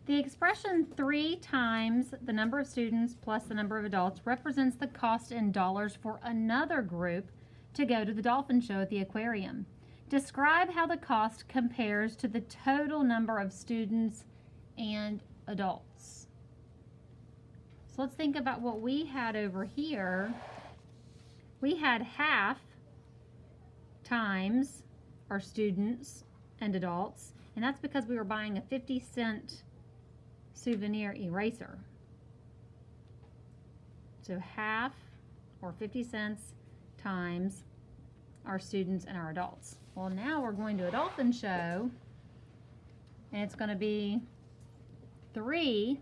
The expression 3 times the number of students plus the number of adults represents the cost in dollars for another group to go to the dolphin show at the aquarium. Describe how the cost compares to the total number of students and adults. So let's think about what we had over here. We had half times our students and adults, and that's because we were buying a 50-cent souvenir eraser. So half, or 50 cents, times our students and our adults. Well, now we're going to a dolphin show, and it's going to be 3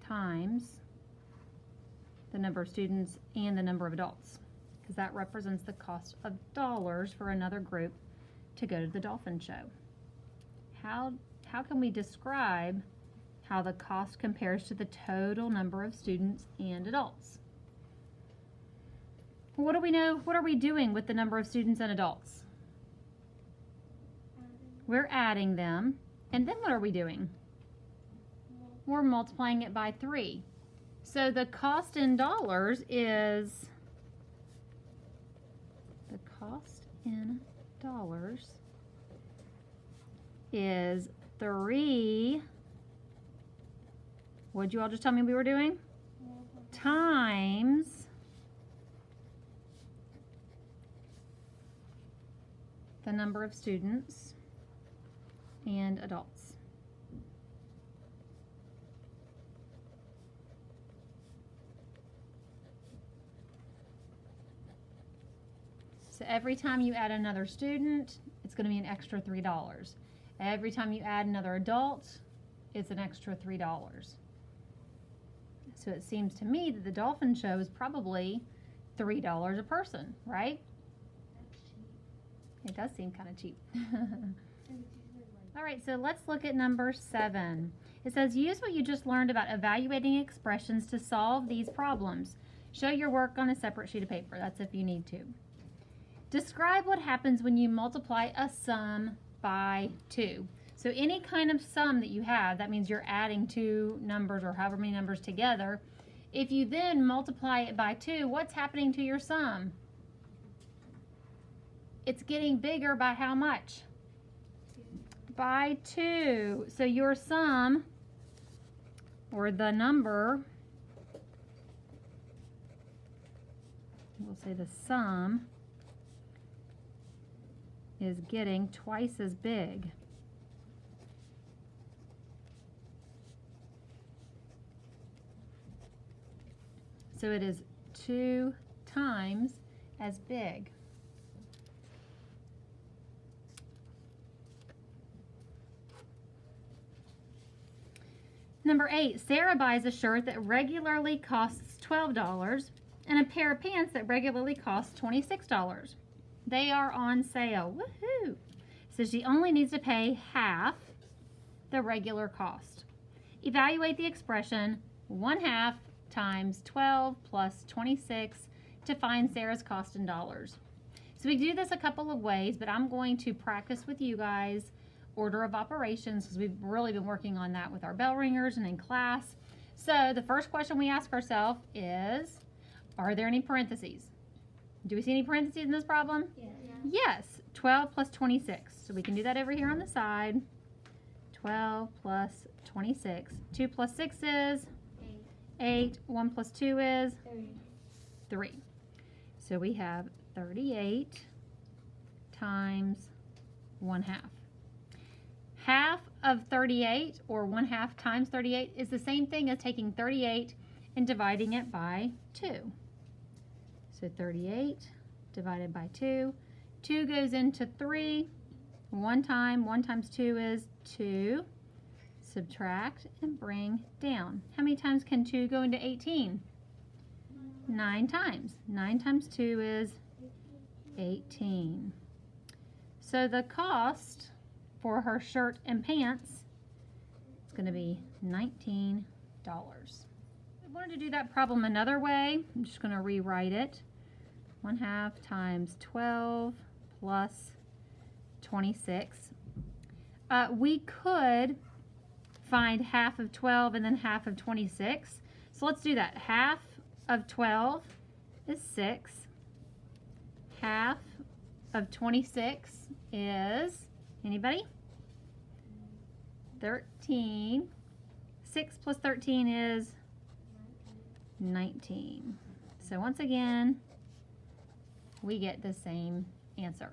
times the number of students and the number of adults, because that represents the cost of dollars for another group to go to the dolphin show. How can we describe how the cost compares to the total number of students and adults? What do we know? What are we doing with the number of students and adults? We're adding them. And then what are we doing? We're multiplying it by 3. So the cost in dollars is, the cost in dollars is 3, what'd you all just tell me we were doing? Times the number of students and adults. So every time you add another student, it's going to be an extra $3. Every time you add another adult, it's an extra $3. So it seems to me that the dolphin show is probably $3 a person, right? It does seem kind of cheap. All right, so let's look at number 7. It says, use what you just learned about evaluating expressions to solve these problems. Show your work on a separate sheet of paper. That's if you need to. Describe what happens when you multiply a sum by 2. So any kind of sum that you have, that means you're adding 2 numbers or however many numbers together. If you then multiply it by 2, what's happening to your sum? It's getting bigger by how much? By 2. So your sum, or the number, we'll say the sum, is getting twice as big. So it is 2 times as big. Number 8, Sarah buys a shirt that regularly costs $12 and a pair of pants that regularly costs $26. They are on sale. Woohoo! So she only needs to pay half the regular cost. Evaluate the expression 1/2 times 12 plus 26 to find Sarah's cost in dollars. So we do this a couple of ways, but I'm going to practice with you guys order of operations because we've really been working on that with our bell ringers and in class. So the first question we ask ourselves is, are there any parentheses? Do we see any parentheses in this problem? Yeah. Yes, 12 plus 26. So we can do that over here on the side. 12 plus 26. 2 plus 6 is? 8. 1 plus 2 is? 3. So we have 38 times 1/2. Half of 38, or 1/2 times 38, is the same thing as taking 38 and dividing it by 2. So 38 divided by 2. 2 goes into 3. 1 times 2 is 2. Subtract and bring down. How many times can 2 go into 18? 9 times. 9 times 2 is 18. So the cost for her shirt and pants is going to be $19. I wanted to do that problem another way. I'm just going to rewrite it. 1/2 times 12 plus 26. We could find half of 12 and then half of 26. So let's do that. Half of 12 is 6. Half of 26 is, anybody? 13. 6 plus 13 is 19. So once again, we get the same answer.